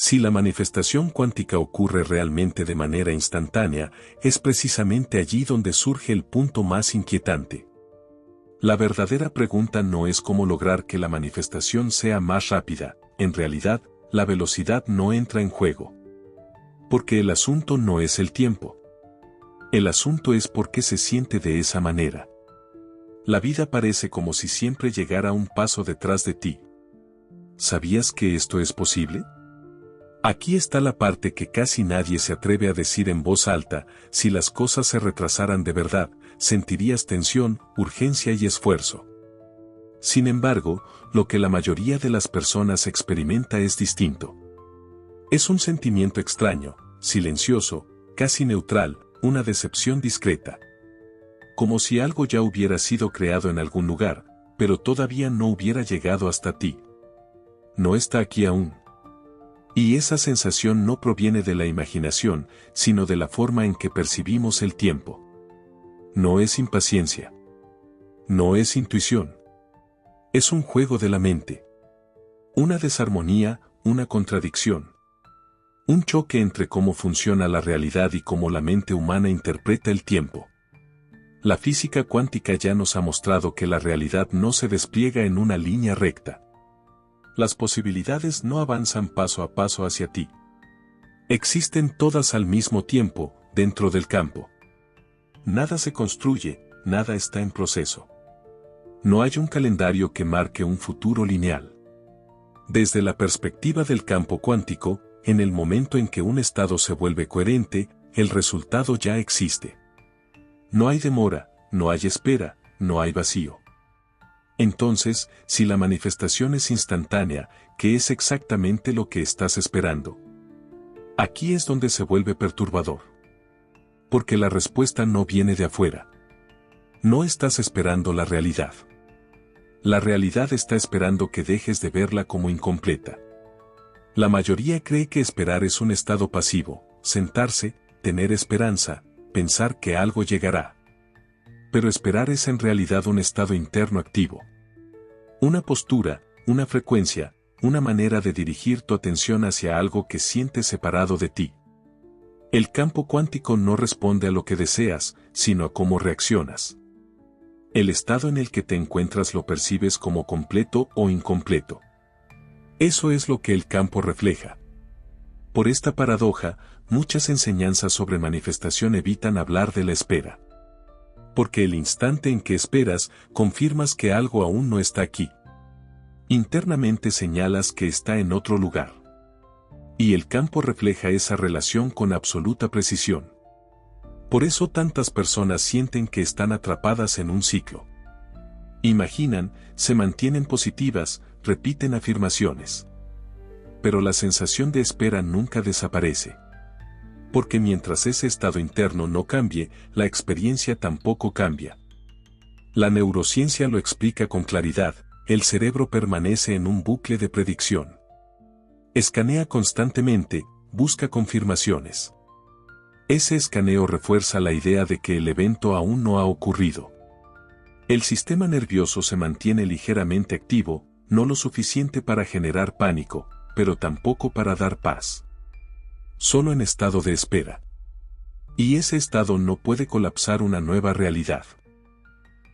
Si la manifestación cuántica ocurre realmente de manera instantánea, es precisamente allí donde surge el punto más inquietante. La verdadera pregunta no es cómo lograr que la manifestación sea más rápida, en realidad, la velocidad no entra en juego. Porque el asunto no es el tiempo. El asunto es por qué se siente de esa manera. La vida parece como si siempre llegara un paso detrás de ti. ¿Sabías que esto es posible? Aquí está la parte que casi nadie se atreve a decir en voz alta: si las cosas se retrasaran de verdad, sentirías tensión, urgencia y esfuerzo. Sin embargo, lo que la mayoría de las personas experimenta es distinto. Es un sentimiento extraño, silencioso, casi neutral, una decepción discreta. Como si algo ya hubiera sido creado en algún lugar, pero todavía no hubiera llegado hasta ti. No está aquí aún. Y esa sensación no proviene de la imaginación, sino de la forma en que percibimos el tiempo. No es impaciencia. No es intuición. Es un juego de la mente. Una desarmonía, una contradicción. Un choque entre cómo funciona la realidad y cómo la mente humana interpreta el tiempo. La física cuántica ya nos ha mostrado que la realidad no se despliega en una línea recta. Las posibilidades no avanzan paso a paso hacia ti. Existen todas al mismo tiempo, dentro del campo. Nada se construye, nada está en proceso. No hay un calendario que marque un futuro lineal. Desde la perspectiva del campo cuántico, en el momento en que un estado se vuelve coherente, el resultado ya existe. No hay demora, no hay espera, no hay vacío. Entonces, si la manifestación es instantánea, ¿qué es exactamente lo que estás esperando? Aquí es donde se vuelve perturbador. Porque la respuesta no viene de afuera. No estás esperando la realidad. La realidad está esperando que dejes de verla como incompleta. La mayoría cree que esperar es un estado pasivo, sentarse, tener esperanza, pensar que algo llegará. Pero esperar es en realidad un estado interno activo. Una postura, una frecuencia, una manera de dirigir tu atención hacia algo que sientes separado de ti. El campo cuántico no responde a lo que deseas, sino a cómo reaccionas. El estado en el que te encuentras lo percibes como completo o incompleto. Eso es lo que el campo refleja. Por esta paradoja, muchas enseñanzas sobre manifestación evitan hablar de la espera. Porque el instante en que esperas, confirmas que algo aún no está aquí. Internamente señalas que está en otro lugar. Y el campo refleja esa relación con absoluta precisión. Por eso tantas personas sienten que están atrapadas en un ciclo. Imaginan, se mantienen positivas, repiten afirmaciones. Pero la sensación de espera nunca desaparece. Porque mientras ese estado interno no cambie, la experiencia tampoco cambia. La neurociencia lo explica con claridad: el cerebro permanece en un bucle de predicción. Escanea constantemente, busca confirmaciones. Ese escaneo refuerza la idea de que el evento aún no ha ocurrido. El sistema nervioso se mantiene ligeramente activo, no lo suficiente para generar pánico, pero tampoco para dar paz. Solo en estado de espera. Y ese estado no puede colapsar una nueva realidad.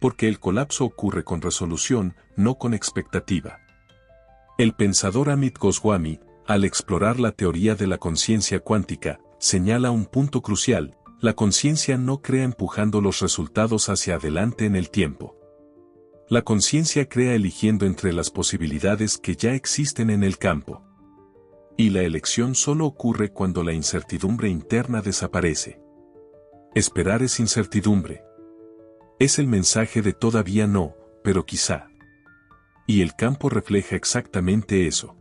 Porque el colapso ocurre con resolución, no con expectativa. El pensador Amit Goswami, al explorar la teoría de la conciencia cuántica, señala un punto crucial: la conciencia no crea empujando los resultados hacia adelante en el tiempo. La conciencia crea eligiendo entre las posibilidades que ya existen en el campo. Y la elección solo ocurre cuando la incertidumbre interna desaparece. Esperar es incertidumbre. Es el mensaje de todavía no, pero quizá. Y el campo refleja exactamente eso.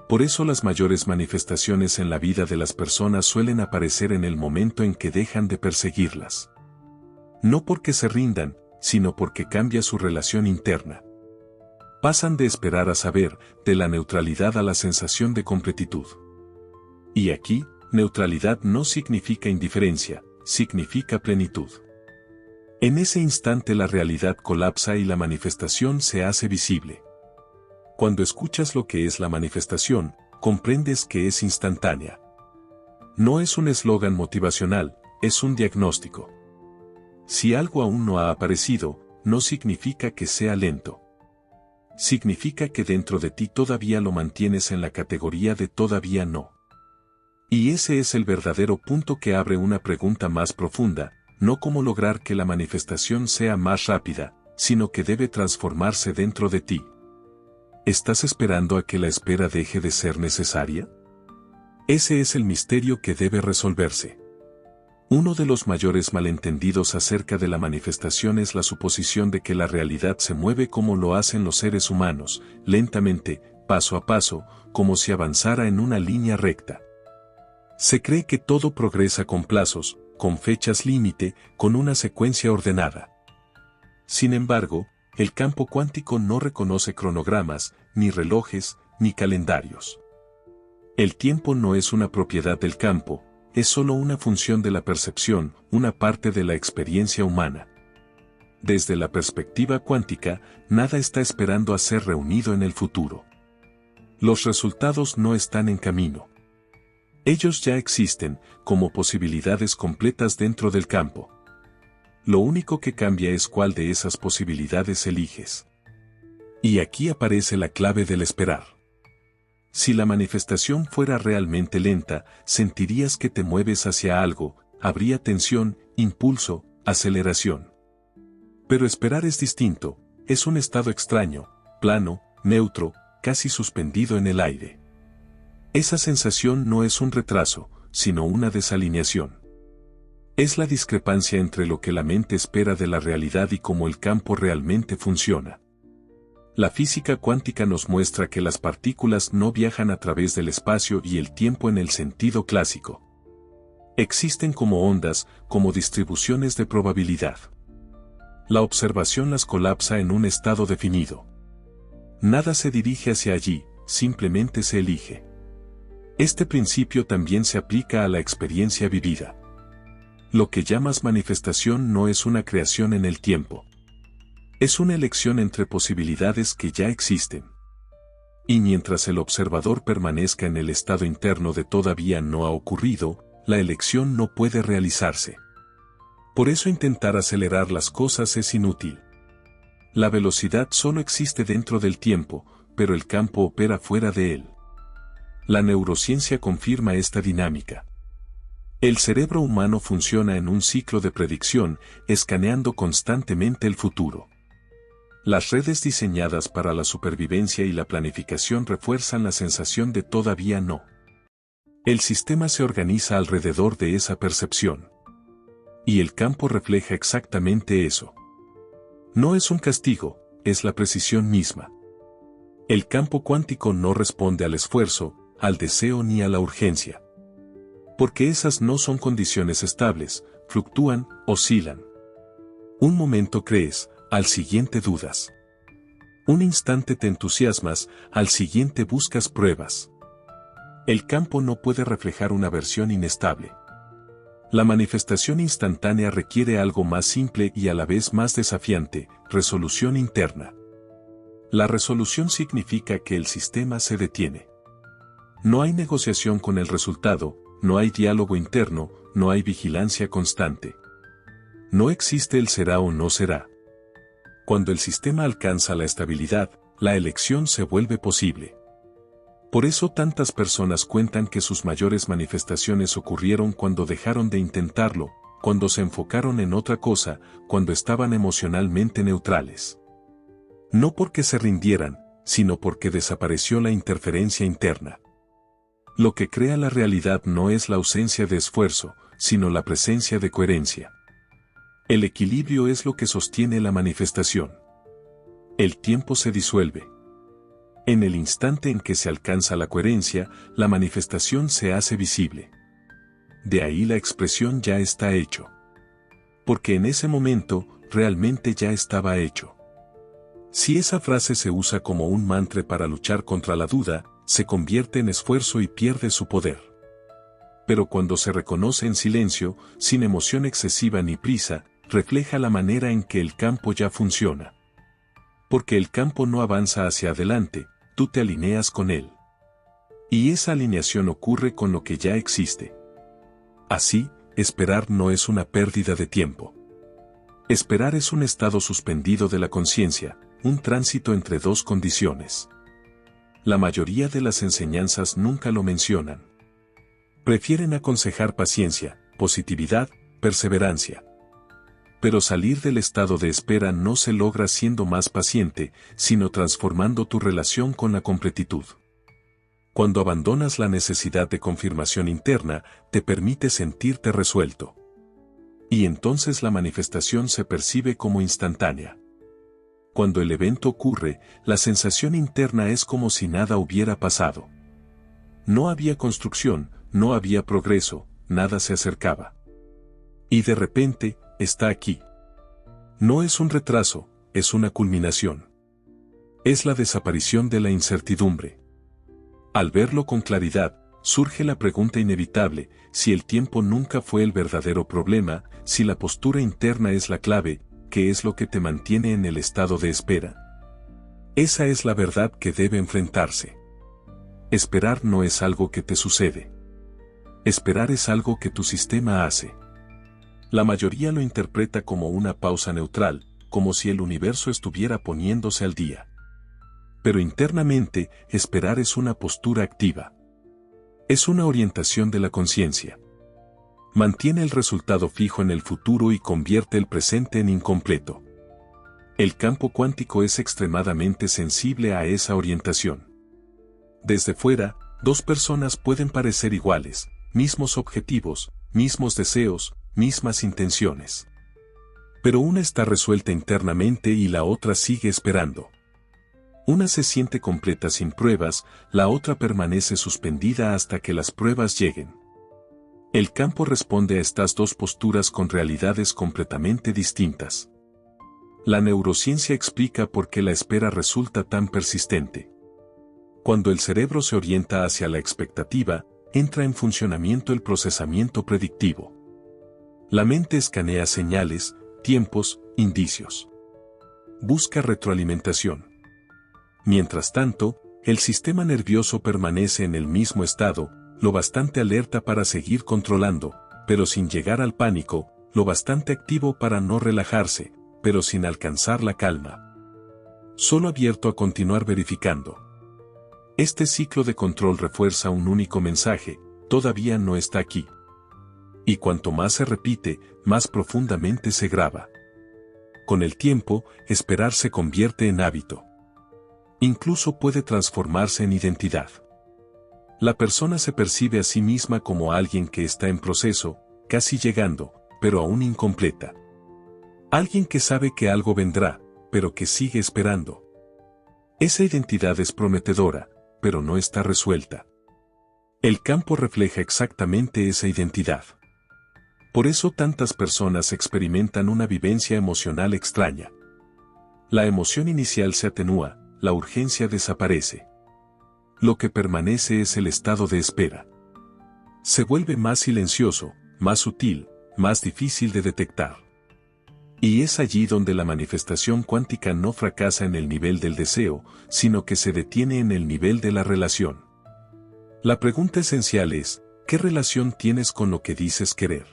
Por eso las mayores manifestaciones en la vida de las personas suelen aparecer en el momento en que dejan de perseguirlas. No porque se rindan, sino porque cambia su relación interna. Pasan de esperar a saber, de la neutralidad a la sensación de completitud. Y aquí, neutralidad no significa indiferencia, significa plenitud. En ese instante la realidad colapsa y la manifestación se hace visible. Cuando escuchas lo que es la manifestación, comprendes que es instantánea. No es un eslogan motivacional, es un diagnóstico. Si algo aún no ha aparecido, no significa que sea lento. Significa que dentro de ti todavía lo mantienes en la categoría de todavía no. Y ese es el verdadero punto que abre una pregunta más profunda, no cómo lograr que la manifestación sea más rápida, sino que debe transformarse dentro de ti. ¿Estás esperando a que la espera deje de ser necesaria? Ese es el misterio que debe resolverse. Uno de los mayores malentendidos acerca de la manifestación es la suposición de que la realidad se mueve como lo hacen los seres humanos, lentamente, paso a paso, como si avanzara en una línea recta. Se cree que todo progresa con plazos, con fechas límite, con una secuencia ordenada. Sin embargo, el campo cuántico no reconoce cronogramas, ni relojes, ni calendarios. El tiempo no es una propiedad del campo, es solo una función de la percepción, una parte de la experiencia humana. Desde la perspectiva cuántica, nada está esperando a ser reunido en el futuro. Los resultados no están en camino. Ellos ya existen, como posibilidades completas dentro del campo. Lo único que cambia es cuál de esas posibilidades eliges. Y aquí aparece la clave del esperar. Si la manifestación fuera realmente lenta, sentirías que te mueves hacia algo, habría tensión, impulso, aceleración. Pero esperar es distinto, es un estado extraño, plano, neutro, casi suspendido en el aire. Esa sensación no es un retraso, sino una desalineación. Es la discrepancia entre lo que la mente espera de la realidad y cómo el campo realmente funciona. La física cuántica nos muestra que las partículas no viajan a través del espacio y el tiempo en el sentido clásico. Existen como ondas, como distribuciones de probabilidad. La observación las colapsa en un estado definido. Nada se dirige hacia allí, simplemente se elige. Este principio también se aplica a la experiencia vivida. Lo que llamas manifestación no es una creación en el tiempo. Es una elección entre posibilidades que ya existen. Y mientras el observador permanezca en el estado interno de todavía no ha ocurrido, la elección no puede realizarse. Por eso intentar acelerar las cosas es inútil. La velocidad solo existe dentro del tiempo, pero el campo opera fuera de él. La neurociencia confirma esta dinámica. El cerebro humano funciona en un ciclo de predicción, escaneando constantemente el futuro. Las redes diseñadas para la supervivencia y la planificación refuerzan la sensación de todavía no. El sistema se organiza alrededor de esa percepción. Y el campo refleja exactamente eso. No es un castigo, es la precisión misma. El campo cuántico no responde al esfuerzo, al deseo ni a la urgencia. Porque esas no son condiciones estables, fluctúan, oscilan. Un momento crees, al siguiente dudas. Un instante te entusiasmas, al siguiente buscas pruebas. El campo no puede reflejar una versión inestable. La manifestación instantánea requiere algo más simple y a la vez más desafiante, resolución interna. La resolución significa que el sistema se detiene. No hay negociación con el resultado, no hay diálogo interno, no hay vigilancia constante. No existe el será o no será. Cuando el sistema alcanza la estabilidad, la elección se vuelve posible. Por eso tantas personas cuentan que sus mayores manifestaciones ocurrieron cuando dejaron de intentarlo, cuando se enfocaron en otra cosa, cuando estaban emocionalmente neutrales. No porque se rindieran, sino porque desapareció la interferencia interna. Lo que crea la realidad no es la ausencia de esfuerzo, sino la presencia de coherencia. El equilibrio es lo que sostiene la manifestación. El tiempo se disuelve. En el instante en que se alcanza la coherencia, la manifestación se hace visible. De ahí la expresión ya está hecho. Porque en ese momento, realmente ya estaba hecho. Si esa frase se usa como un mantra para luchar contra la duda, se convierte en esfuerzo y pierde su poder. Pero cuando se reconoce en silencio, sin emoción excesiva ni prisa, refleja la manera en que el campo ya funciona. Porque el campo no avanza hacia adelante, tú te alineas con él. Y esa alineación ocurre con lo que ya existe. Así, esperar no es una pérdida de tiempo. Esperar es un estado suspendido de la conciencia, un tránsito entre dos condiciones. La mayoría de las enseñanzas nunca lo mencionan. Prefieren aconsejar paciencia, positividad, perseverancia. Pero salir del estado de espera no se logra siendo más paciente, sino transformando tu relación con la completitud. Cuando abandonas la necesidad de confirmación interna, te permite sentirte resuelto. Y entonces la manifestación se percibe como instantánea. Cuando el evento ocurre, la sensación interna es como si nada hubiera pasado. No había construcción, no había progreso, nada se acercaba. Y de repente, está aquí. No es un retraso, es una culminación. Es la desaparición de la incertidumbre. Al verlo con claridad, surge la pregunta inevitable, si el tiempo nunca fue el verdadero problema, si la postura interna es la clave, ¿qué es lo que te mantiene en el estado de espera? Esa es la verdad que debe enfrentarse. Esperar no es algo que te sucede. Esperar es algo que tu sistema hace. La mayoría lo interpreta como una pausa neutral, como si el universo estuviera poniéndose al día. Pero internamente, esperar es una postura activa. Es una orientación de la conciencia. Mantiene el resultado fijo en el futuro y convierte el presente en incompleto. El campo cuántico es extremadamente sensible a esa orientación. Desde fuera, dos personas pueden parecer iguales, mismos objetivos, mismos deseos, mismas intenciones. Pero una está resuelta internamente y la otra sigue esperando. Una se siente completa sin pruebas, la otra permanece suspendida hasta que las pruebas lleguen. El campo responde a estas dos posturas con realidades completamente distintas. La neurociencia explica por qué la espera resulta tan persistente. Cuando el cerebro se orienta hacia la expectativa, entra en funcionamiento el procesamiento predictivo. La mente escanea señales, tiempos, indicios. Busca retroalimentación. Mientras tanto, el sistema nervioso permanece en el mismo estado, lo bastante alerta para seguir controlando, pero sin llegar al pánico, lo bastante activo para no relajarse, pero sin alcanzar la calma. Solo abierto a continuar verificando. Este ciclo de control refuerza un único mensaje: todavía no está aquí. Y cuanto más se repite, más profundamente se graba. Con el tiempo, esperar se convierte en hábito. Incluso puede transformarse en identidad. La persona se percibe a sí misma como alguien que está en proceso, casi llegando, pero aún incompleta. Alguien que sabe que algo vendrá, pero que sigue esperando. Esa identidad es prometedora, pero no está resuelta. El campo refleja exactamente esa identidad. Por eso tantas personas experimentan una vivencia emocional extraña. La emoción inicial se atenúa, la urgencia desaparece. Lo que permanece es el estado de espera. Se vuelve más silencioso, más sutil, más difícil de detectar. Y es allí donde la manifestación cuántica no fracasa en el nivel del deseo, sino que se detiene en el nivel de la relación. La pregunta esencial es, ¿qué relación tienes con lo que dices querer?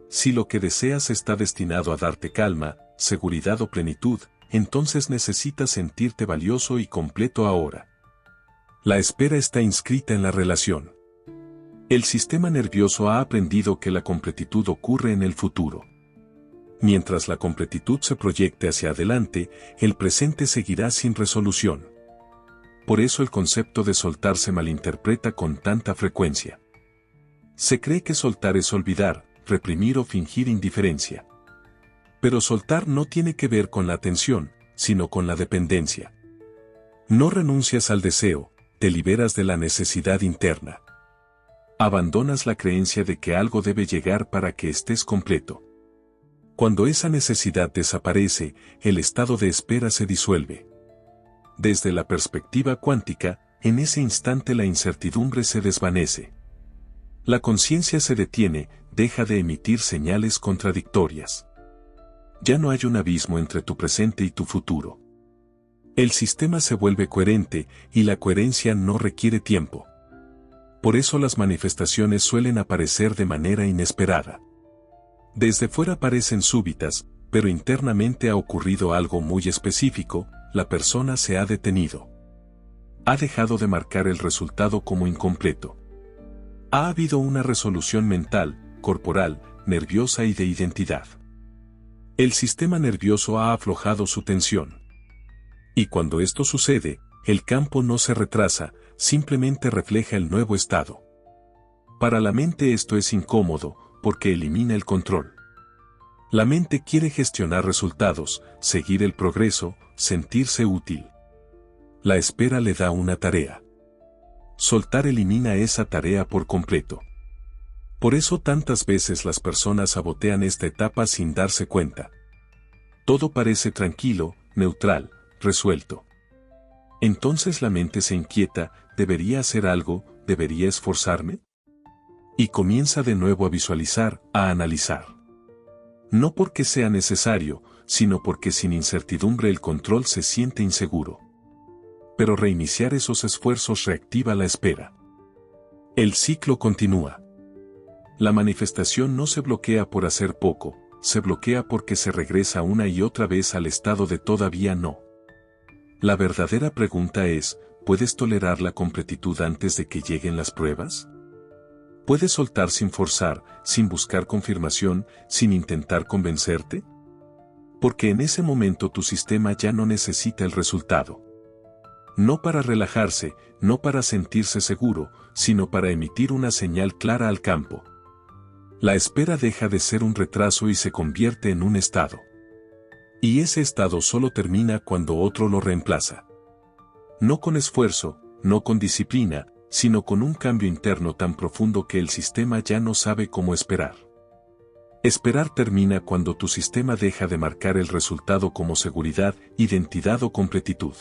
Si lo que deseas está destinado a darte calma, seguridad o plenitud, entonces necesitas sentirte valioso y completo ahora. La espera está inscrita en la relación. El sistema nervioso ha aprendido que la completitud ocurre en el futuro. Mientras la completitud se proyecte hacia adelante, el presente seguirá sin resolución. Por eso el concepto de soltar se malinterpreta con tanta frecuencia. Se cree que soltar es olvidar, reprimir o fingir indiferencia. Pero soltar no tiene que ver con la atención, sino con la dependencia. No renuncias al deseo, te liberas de la necesidad interna. Abandonas la creencia de que algo debe llegar para que estés completo. Cuando esa necesidad desaparece, el estado de espera se disuelve. Desde la perspectiva cuántica, en ese instante la incertidumbre se desvanece. La conciencia se detiene, deja de emitir señales contradictorias. Ya no hay un abismo entre tu presente y tu futuro. El sistema se vuelve coherente, y la coherencia no requiere tiempo. Por eso las manifestaciones suelen aparecer de manera inesperada. Desde fuera parecen súbitas, pero internamente ha ocurrido algo muy específico, la persona se ha detenido. Ha dejado de marcar el resultado como incompleto. Ha habido una resolución mental, corporal, nerviosa y de identidad. El sistema nervioso ha aflojado su tensión. Y cuando esto sucede, el campo no se retrasa, simplemente refleja el nuevo estado. Para la mente esto es incómodo, porque elimina el control. La mente quiere gestionar resultados, seguir el progreso, sentirse útil. La espera le da una tarea. Soltar elimina esa tarea por completo. Por eso tantas veces las personas sabotean esta etapa sin darse cuenta. Todo parece tranquilo, neutral, resuelto. Entonces la mente se inquieta, ¿debería hacer algo? ¿Debería esforzarme? Y comienza de nuevo a visualizar, a analizar. No porque sea necesario, sino porque sin incertidumbre el control se siente inseguro. Pero reiniciar esos esfuerzos reactiva la espera. El ciclo continúa. La manifestación no se bloquea por hacer poco, se bloquea porque se regresa una y otra vez al estado de todavía no. La verdadera pregunta es, ¿puedes tolerar la completitud antes de que lleguen las pruebas? ¿Puedes soltar sin forzar, sin buscar confirmación, sin intentar convencerte? Porque en ese momento tu sistema ya no necesita el resultado. No para relajarse, no para sentirse seguro, sino para emitir una señal clara al campo. La espera deja de ser un retraso y se convierte en un estado. Y ese estado solo termina cuando otro lo reemplaza. No con esfuerzo, no con disciplina, sino con un cambio interno tan profundo que el sistema ya no sabe cómo esperar. Esperar termina cuando tu sistema deja de marcar el resultado como seguridad, identidad o completitud.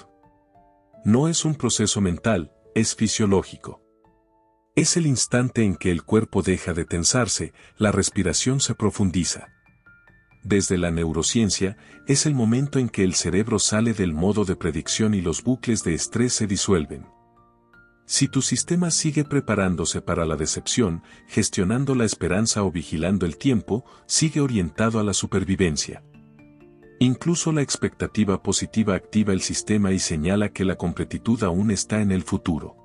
No es un proceso mental, es fisiológico. Es el instante en que el cuerpo deja de tensarse, la respiración se profundiza. Desde la neurociencia, es el momento en que el cerebro sale del modo de predicción y los bucles de estrés se disuelven. Si tu sistema sigue preparándose para la decepción, gestionando la esperanza o vigilando el tiempo, sigue orientado a la supervivencia. Incluso la expectativa positiva activa el sistema y señala que la completitud aún está en el futuro.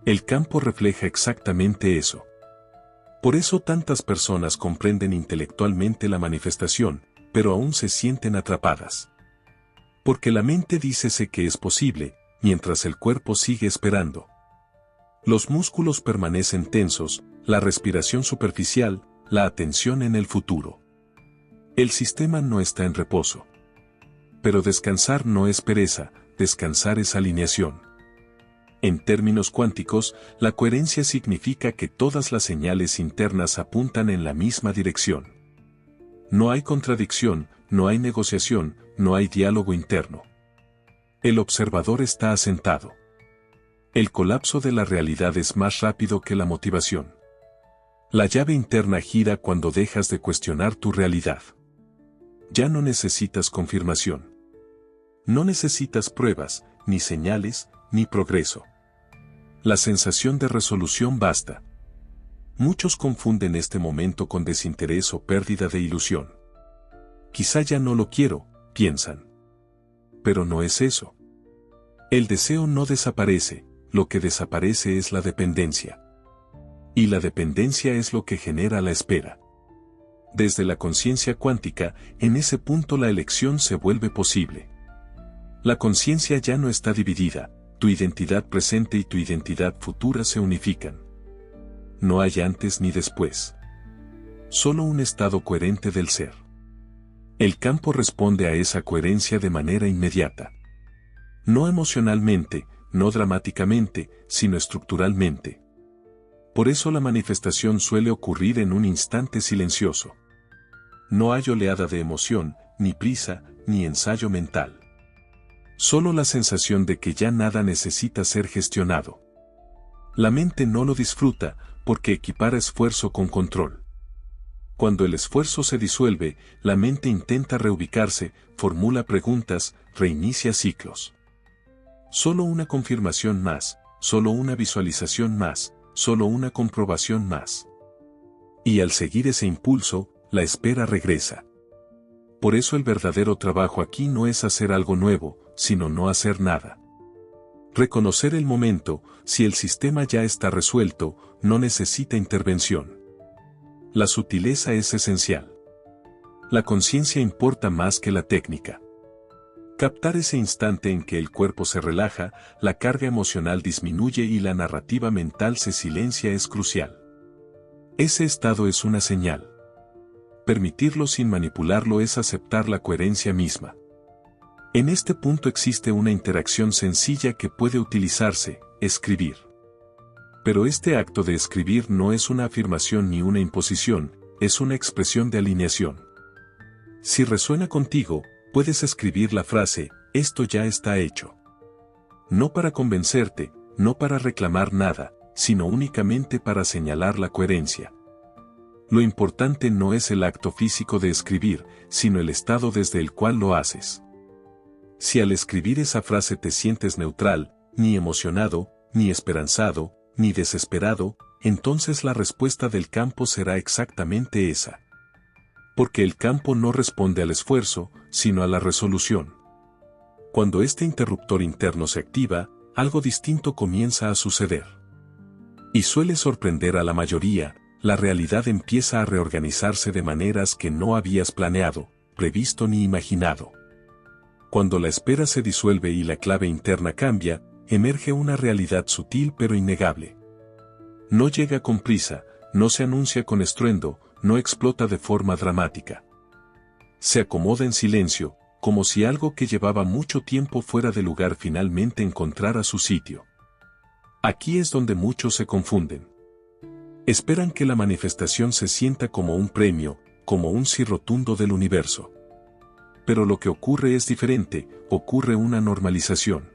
El campo refleja exactamente eso. Por eso tantas personas comprenden intelectualmente la manifestación, pero aún se sienten atrapadas. Porque la mente dícese que es posible, mientras el cuerpo sigue esperando. Los músculos permanecen tensos, la respiración superficial, la atención en el futuro. El sistema no está en reposo. Pero descansar no es pereza, descansar es alineación. En términos cuánticos, la coherencia significa que todas las señales internas apuntan en la misma dirección. No hay contradicción, no hay negociación, no hay diálogo interno. El observador está asentado. El colapso de la realidad es más rápido que la motivación. La llave interna gira cuando dejas de cuestionar tu realidad. Ya no necesitas confirmación. No necesitas pruebas, ni señales, ni progreso. La sensación de resolución basta. Muchos confunden este momento con desinterés o pérdida de ilusión. Quizá ya no lo quiero, piensan. Pero no es eso. El deseo no desaparece, lo que desaparece es la dependencia. Y la dependencia es lo que genera la espera. Desde la conciencia cuántica, en ese punto la elección se vuelve posible. La conciencia ya no está dividida, tu identidad presente y tu identidad futura se unifican. No hay antes ni después. Solo un estado coherente del ser. El campo responde a esa coherencia de manera inmediata. No emocionalmente, no dramáticamente, sino estructuralmente. Por eso la manifestación suele ocurrir en un instante silencioso. No hay oleada de emoción, ni prisa, ni ensayo mental. Solo la sensación de que ya nada necesita ser gestionado. La mente no lo disfruta, porque equipara esfuerzo con control. Cuando el esfuerzo se disuelve, la mente intenta reubicarse, formula preguntas, reinicia ciclos. Solo una confirmación más, solo una visualización más, solo una comprobación más. Y al seguir ese impulso, la espera regresa. Por eso el verdadero trabajo aquí no es hacer algo nuevo, sino no hacer nada. Reconocer el momento, si el sistema ya está resuelto, no necesita intervención. La sutileza es esencial. La conciencia importa más que la técnica. Captar ese instante en que el cuerpo se relaja, la carga emocional disminuye y la narrativa mental se silencia es crucial. Ese estado es una señal. Permitirlo sin manipularlo es aceptar la coherencia misma. En este punto existe una interacción sencilla que puede utilizarse: escribir. Pero este acto de escribir no es una afirmación ni una imposición, es una expresión de alineación. Si resuena contigo, puedes escribir la frase: esto ya está hecho. No para convencerte, no para reclamar nada, sino únicamente para señalar la coherencia. Lo importante no es el acto físico de escribir, sino el estado desde el cual lo haces. Si al escribir esa frase te sientes neutral, ni emocionado, ni esperanzado, ni desesperado, entonces la respuesta del campo será exactamente esa. Porque el campo no responde al esfuerzo, sino a la resolución. Cuando este interruptor interno se activa, algo distinto comienza a suceder. Y suele sorprender a la mayoría: la realidad empieza a reorganizarse de maneras que no habías planeado, previsto ni imaginado. Cuando la espera se disuelve y la clave interna cambia, emerge una realidad sutil pero innegable. No llega con prisa, no se anuncia con estruendo, no explota de forma dramática. Se acomoda en silencio, como si algo que llevaba mucho tiempo fuera de lugar finalmente encontrara su sitio. Aquí es donde muchos se confunden. Esperan que la manifestación se sienta como un premio, como un sí rotundo del universo. Pero lo que ocurre es diferente, ocurre una normalización.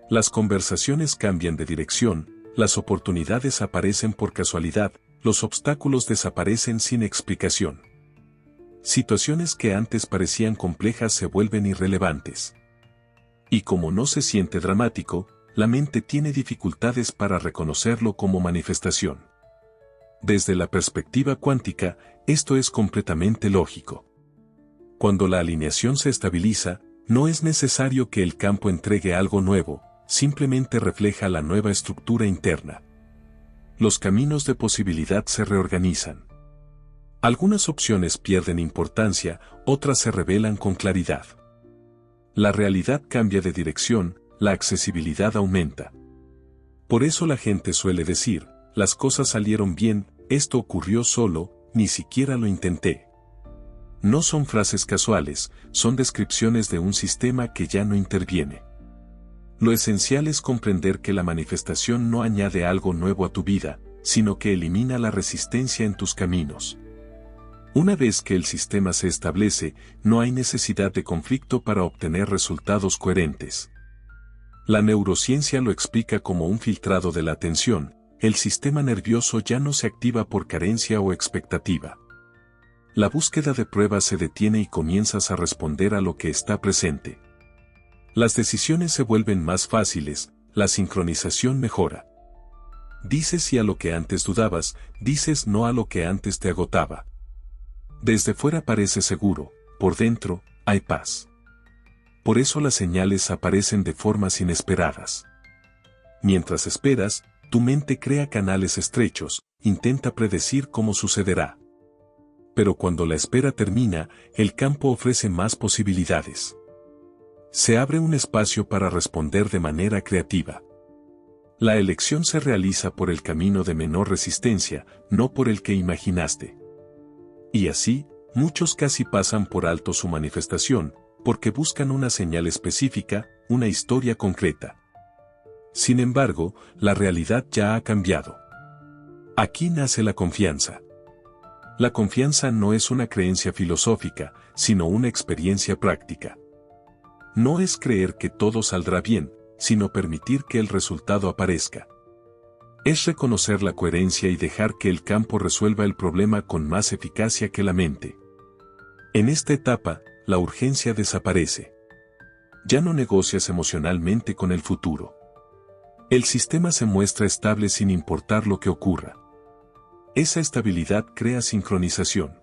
Las conversaciones cambian de dirección, las oportunidades aparecen por casualidad, los obstáculos desaparecen sin explicación. Situaciones que antes parecían complejas se vuelven irrelevantes. Y como no se siente dramático, la mente tiene dificultades para reconocerlo como manifestación. Desde la perspectiva cuántica, esto es completamente lógico. Cuando la alineación se estabiliza, no es necesario que el campo entregue algo nuevo, simplemente refleja la nueva estructura interna. Los caminos de posibilidad se reorganizan. Algunas opciones pierden importancia, otras se revelan con claridad. La realidad cambia de dirección, la accesibilidad aumenta. Por eso la gente suele decir: las cosas salieron bien, esto ocurrió solo, ni siquiera lo intenté. No son frases casuales, son descripciones de un sistema que ya no interviene. Lo esencial es comprender que la manifestación no añade algo nuevo a tu vida, sino que elimina la resistencia en tus caminos. Una vez que el sistema se establece, no hay necesidad de conflicto para obtener resultados coherentes. La neurociencia lo explica como un filtrado de la atención. El sistema nervioso ya no se activa por carencia o expectativa. La búsqueda de pruebas se detiene y comienzas a responder a lo que está presente. Las decisiones se vuelven más fáciles, la sincronización mejora. Dices sí a lo que antes dudabas, dices no a lo que antes te agotaba. Desde fuera parece seguro, por dentro, hay paz. Por eso las señales aparecen de formas inesperadas. Mientras esperas, tu mente crea canales estrechos, intenta predecir cómo sucederá. Pero cuando la espera termina, el campo ofrece más posibilidades. Se abre un espacio para responder de manera creativa. La elección se realiza por el camino de menor resistencia, no por el que imaginaste. Y así, muchos casi pasan por alto su manifestación, porque buscan una señal específica, una historia concreta. Sin embargo, la realidad ya ha cambiado. Aquí nace la confianza. La confianza no es una creencia filosófica, sino una experiencia práctica. No es creer que todo saldrá bien, sino permitir que el resultado aparezca. Es reconocer la coherencia y dejar que el campo resuelva el problema con más eficacia que la mente. En esta etapa, la urgencia desaparece. Ya no negocias emocionalmente con el futuro. El sistema se muestra estable sin importar lo que ocurra. Esa estabilidad crea sincronización.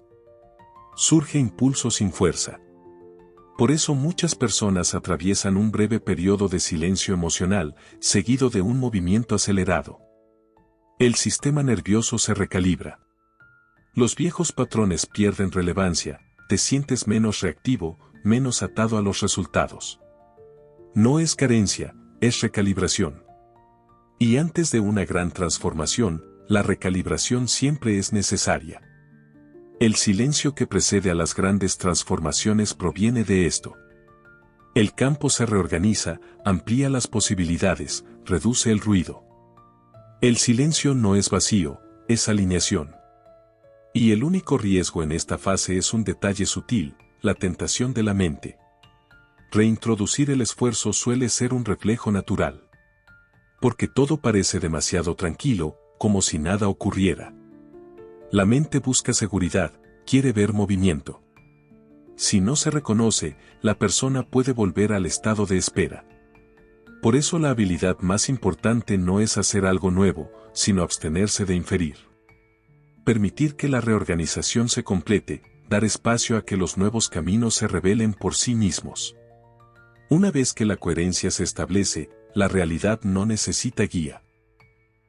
Surge impulso sin fuerza. Por eso muchas personas atraviesan un breve periodo de silencio emocional, seguido de un movimiento acelerado. El sistema nervioso se recalibra. Los viejos patrones pierden relevancia, te sientes menos reactivo, menos atado a los resultados. No es carencia, es recalibración. Y antes de una gran transformación, la recalibración siempre es necesaria. El silencio que precede a las grandes transformaciones proviene de esto. El campo se reorganiza, amplía las posibilidades, reduce el ruido. El silencio no es vacío, es alineación. Y el único riesgo en esta fase es un detalle sutil, la tentación de la mente. Reintroducir el esfuerzo suele ser un reflejo natural. Porque todo parece demasiado tranquilo, como si nada ocurriera. La mente busca seguridad, quiere ver movimiento. Si no se reconoce, la persona puede volver al estado de espera. Por eso la habilidad más importante no es hacer algo nuevo, sino abstenerse de inferir. Permitir que la reorganización se complete, dar espacio a que los nuevos caminos se revelen por sí mismos. Una vez que la coherencia se establece, la realidad no necesita guía.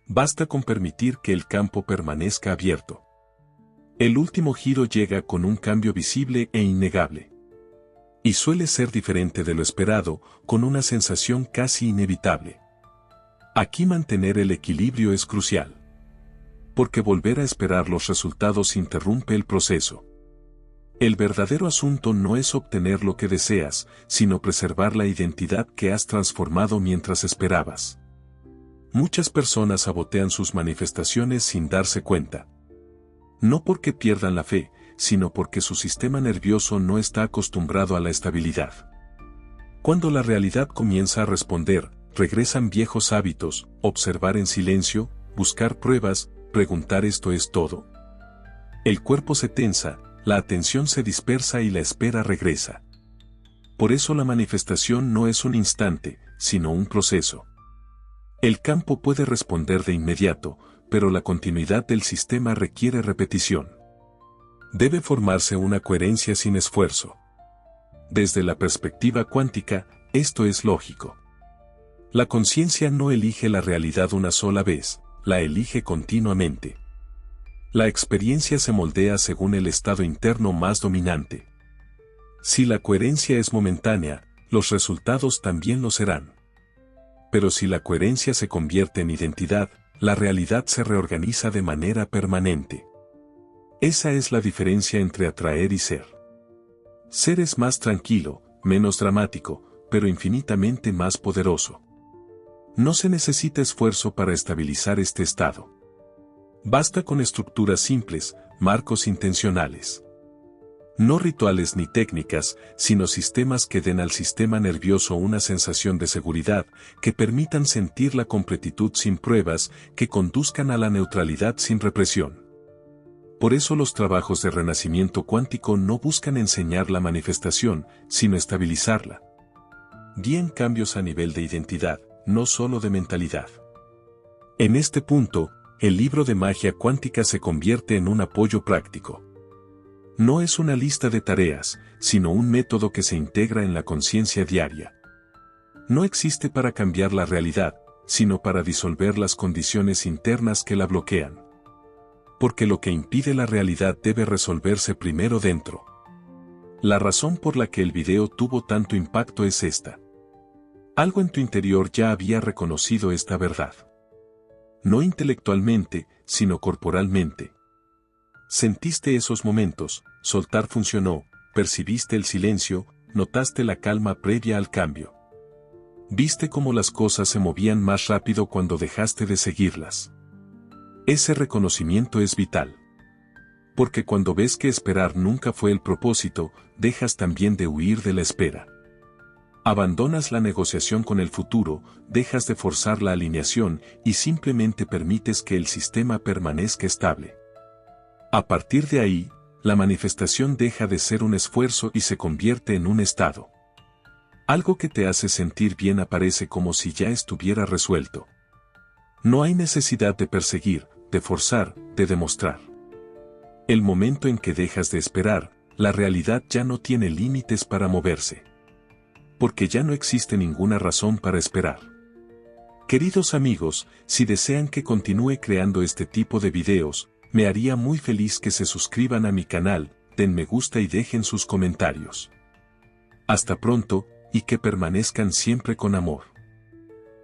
Basta con permitir que el campo permanezca abierto. El último giro llega con un cambio visible e innegable. Y suele ser diferente de lo esperado, con una sensación casi inevitable. Aquí mantener el equilibrio es crucial. Porque volver a esperar los resultados interrumpe el proceso. El verdadero asunto no es obtener lo que deseas, sino preservar la identidad que has transformado mientras esperabas. Muchas personas sabotean sus manifestaciones sin darse cuenta. No porque pierdan la fe, sino porque su sistema nervioso no está acostumbrado a la estabilidad. Cuando la realidad comienza a responder, regresan viejos hábitos, observar en silencio, buscar pruebas, preguntar ¿esto es todo? El cuerpo se tensa, la atención se dispersa y la espera regresa. Por eso la manifestación no es un instante, sino un proceso. El campo puede responder de inmediato, pero la continuidad del sistema requiere repetición. Debe formarse una coherencia sin esfuerzo. Desde la perspectiva cuántica, esto es lógico. La conciencia no elige la realidad una sola vez, la elige continuamente. La experiencia se moldea según el estado interno más dominante. Si la coherencia es momentánea, los resultados también lo serán. Pero si la coherencia se convierte en identidad, la realidad se reorganiza de manera permanente. Esa es la diferencia entre atraer y ser. Ser es más tranquilo, menos dramático, pero infinitamente más poderoso. No se necesita esfuerzo para estabilizar este estado. Basta con estructuras simples, marcos intencionales. No rituales ni técnicas, sino sistemas que den al sistema nervioso una sensación de seguridad, que permitan sentir la completitud sin pruebas, que conduzcan a la neutralidad sin represión. Por eso los trabajos de renacimiento cuántico no buscan enseñar la manifestación, sino estabilizarla. Guían cambios a nivel de identidad, no solo de mentalidad. En este punto, el libro de magia cuántica se convierte en un apoyo práctico. No es una lista de tareas, sino un método que se integra en la conciencia diaria. No existe para cambiar la realidad, sino para disolver las condiciones internas que la bloquean. Porque lo que impide la realidad debe resolverse primero dentro. La razón por la que el video tuvo tanto impacto es esta. Algo en tu interior ya había reconocido esta verdad. No intelectualmente, sino corporalmente. Sentiste esos momentos, soltar funcionó, percibiste el silencio, notaste la calma previa al cambio. Viste cómo las cosas se movían más rápido cuando dejaste de seguirlas. Ese reconocimiento es vital. Porque cuando ves que esperar nunca fue el propósito, dejas también de huir de la espera. Abandonas la negociación con el futuro, dejas de forzar la alineación y simplemente permites que el sistema permanezca estable. A partir de ahí, la manifestación deja de ser un esfuerzo y se convierte en un estado. Algo que te hace sentir bien aparece como si ya estuviera resuelto. No hay necesidad de perseguir, de forzar, de demostrar. El momento en que dejas de esperar, la realidad ya no tiene límites para moverse. Porque ya no existe ninguna razón para esperar. Queridos amigos, si desean que continúe creando este tipo de videos, me haría muy feliz que se suscriban a mi canal, den me gusta y dejen sus comentarios. Hasta pronto, y que permanezcan siempre con amor.